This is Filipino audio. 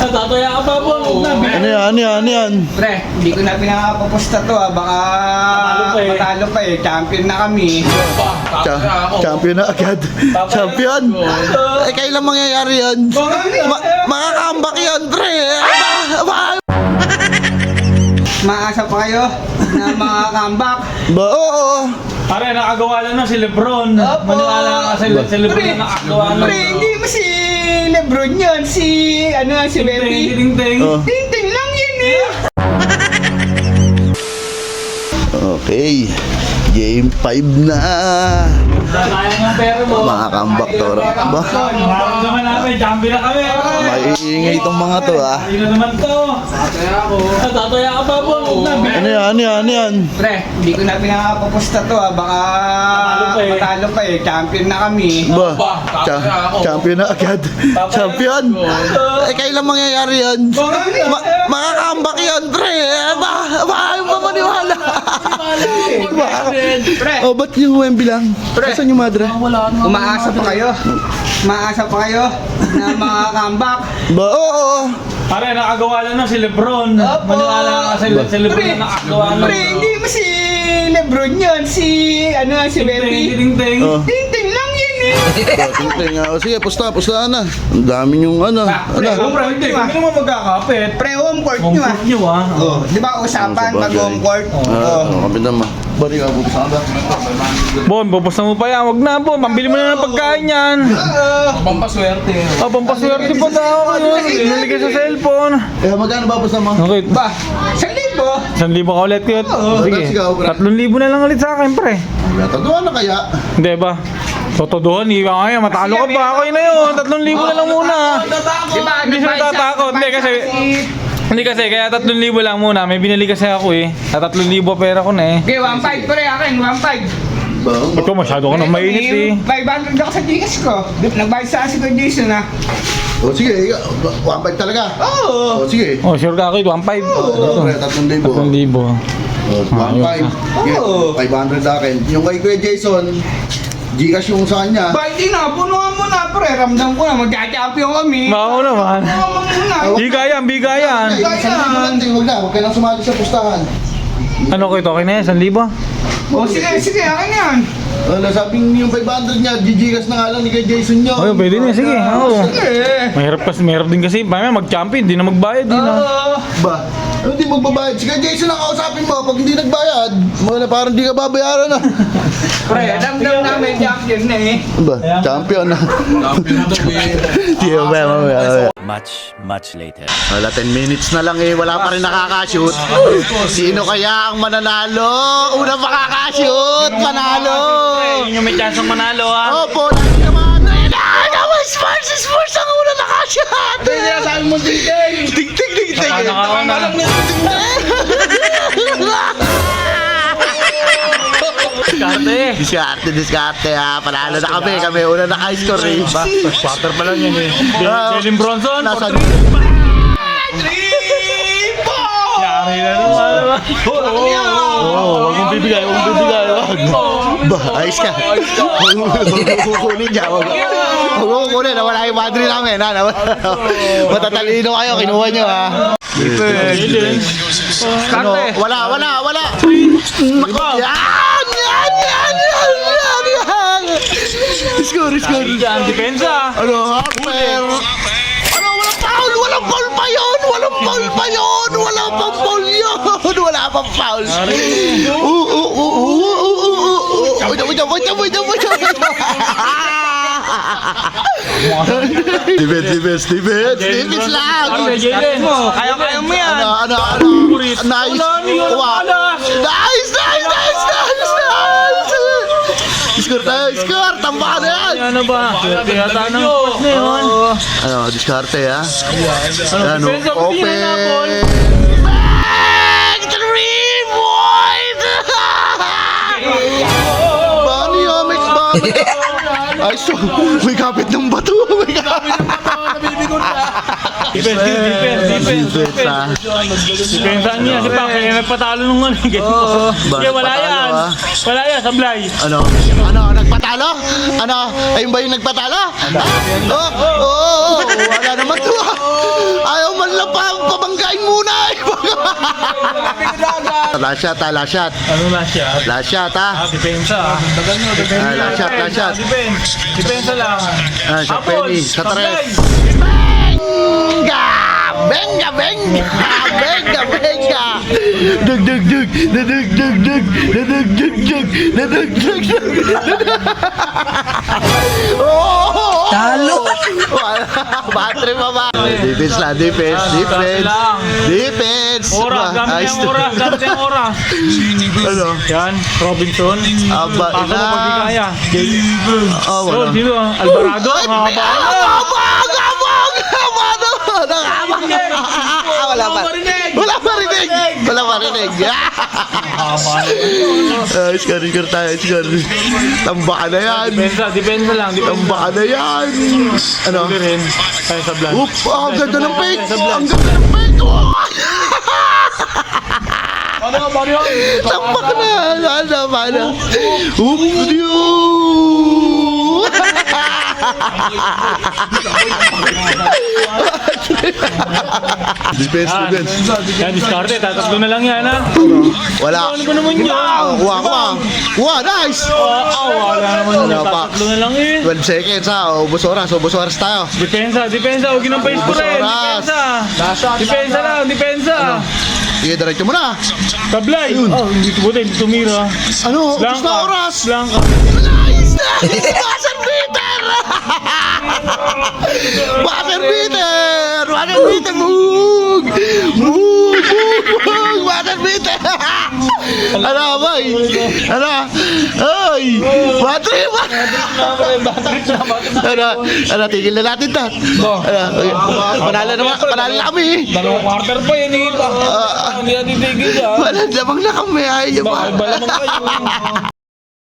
Tataya ka pa po. Ano yan? Pre, hindi ko na pinakapapusta to baka matalo pa eh. Champion na kami. Champion na agad. Champion? Eh, kailan mangyayari yan? Makakambak yan, pre. Maasa pa kayo na mga comeback. Oo. Pare, nakagawa lang na si Lebron. Maniwala ka si Lebron na nakagawa lang. Pre, hindi mo si Lebron yun. Si Baby. Ting-ting. Ting-ting lang yun eh. Okay. Game 5 na. Sayang ang pera mo. Makakambak to. Ba? Maraming naman namin. Champion na kami. Maiingay itong mga to, ha? Ayun na naman to. Tataya ako. Tataya ka pa po. Ano yan? Pre, hindi ko na pinakapapusta to baka matalo pa eh. Champion na kami. Ba? Champion na agad. Champion? Eh, kailan mangyayari yan? Makakambak yan, pre. Ayaw pa maniwala. Pre, Oh, ba't yung Wemby lang? Asan yung madre? umaasa pa kayo. Umaasa pa kayo na mga comeback. Ba? Oo. Pare, nakagawa lang na si Lebron. Maniwala ka si Lebron na nakagawa lang. Pre, hindi mo si Lebron yun. Si Baby. Ting-ting. Oh. Ting-ting lang yun eh. Tingting. Sige, pusta na. Ang dami yung ano. Pre, hindi. Kami naman magkakapit. Pre, home court Home nyo court nyo ah. Oh, di ba usapan Sabagay. pag home court? Oh. Kami naman. Bari ka po sa ba? Bon, pupusta mo pa yan. Wag na po. Pambili mo na ng pagkain yan. Pampaswerte. Pampaswerte pa daw. Inaligay sa cellphone. Eh, magkano ba pusta mo? Okay. Ba, 1,000. 1,000 ka ulit yun. Sige. sigaw, bro. 3,000 na lang ulit sa akin, pre. Tatuan na kaya? Hindi ba? Totodohan, iba nga yan. Matalo ka pa. Ako yun na yun. 3,000 na lang muna. Di ba? Hindi siya natatakot. Hindi kasi, kaya 3,000 lang muna. May binili kasi ako eh. Sa 3,000 pera ko na eh. Okay, 1,500 pre akin, 1,500. Ba? Ikaw masyado ka nang mainit eh. 500 ako sa Gcash ko. Nagbayad sa asin ko Jason ah. O sige, 1.5 talaga. Oo. O sige. Oh, sure ka ako. 1,500. Ito, pre, 3,000. 3,000. O, 1.5. 500 akin. Yung kay Kuya Jason, Gcash yung sa kanya. Ba, hindi na. Punuan mo na pre. Ramdam ko na. Magka-champion kami. Bako naman. Punuan mo muna. Biga yan, biga yan. Huwag ka nang sumali sa pustahan. Ano ko ito? Okay na yan? 1,000? O sige, akin yan. Wala, sabing yung 500 niya, Gcash na nga lang ni kay Jason nyo. Oh, pwede na. Sige. Oo. Sige. Mahirap din kasi. Mamaya mag-champion. Hindi na magbayad. Di na. Oo. Ba? Hindi magbabayad. Si kay Jason ang kausapin mo. Pag hindi nagbayad, wala, parang hindi ka babayaran na. Pre, ramdam namin champion na eh. Ba? Champion na. Tiyo ba? Much later. Wala, 10 minutes na lang eh. Wala pa rin nakakashoot. Sino kaya ang mananalo? Una makakashoot! Manalo! Yun yung may chance ng manalo ha. Opo, lagi naman. Naman, Sports ang una nakashoot! Sabi mo tingting. Ting! Nakauna. Diskarte ha. Panalo na kami. Kami una naka-score eh. Quarter pa lang yan eh. Jalen Bronson. Nasa... Yari na naman. Huwag mong bibigay. Ba, ayos ka. Huwag mong kukunin niya. Huwag mong kukunin. Nawala yung madre namin. Matatalino kayo. Kinuha niyo ha. Ano? Wala. Yan! Score. Yan, depensa. Ano? Harper. Ano? Walang foul pa yun. Wala pang foul yun. Defense lang. Jalen mo. Kaya mo yan. Ano? Nice. Nice. Score. Tambakan na yan. Ano ba? Tiyata ng post na yun. Ano? Diskarte ha. Ano? Depensa, hindi na napol. Back 3 boys. Bani Amex ba? Ay so, may kapit ng bato. May kapit ng bato. Nabibigon ka. Defense, ah. Depensa niya si Pak, kaya nagpatalo nung ano. Kaya wala Patalo, yan. ah. Wala yan, sablay. Ano, nagpatalo? Ano, ayun ba yung nagpatalo? Wala naman to. Ayaw man lang pabanggain muna. Last shot, last shot. Ano na siya? Last shot, ha? Depensa. Last shot, last shot. Depensa lang. Sa Apple, penny, sa sablay. tres. Benga! Benga! Dug! Talo! Battery pa ba? Defense lang, defense. Oras, gamit yung oras, Ano? Yan, Robinson. Aba, Pasok mo pag di kaya. Oh, So, wala. sino? Alvarado? Mga Wala marinig. Scar tayo, scar. Tambakan na yan. Depensa lang. Tambakan na yan. Ano? Huli rin. Kaya sa vlog. Ang ganda ng fake. Sa vlog. Tampak na. Mana? Defense. Yan, discarte. Tatatlo na lang yan, ha? Wala. Ano ba naman yun? Nice. Wala naman yun. Wala pa. Tatatlo na lang yun. 12 seconds, ha? Ubus oras tayo. Depensa. Huwag ginampayos ko rin. Oras. Depensa. Sige, diretso mo na. Tablay. Hindi tumira. Ano? Ubus na oras. Blanca. Nice! Buzzer beater! Buzzer beater! Bug! Buzzer beater! Ano, boy? Ano? Ay! Battery! Ano, tigil na natin ta. Panalo na kami. Dalawang quarter pa yan, eh. Hindi natin tigil, ha? Walang lamang na kami. Ay, Baka balamang kayo.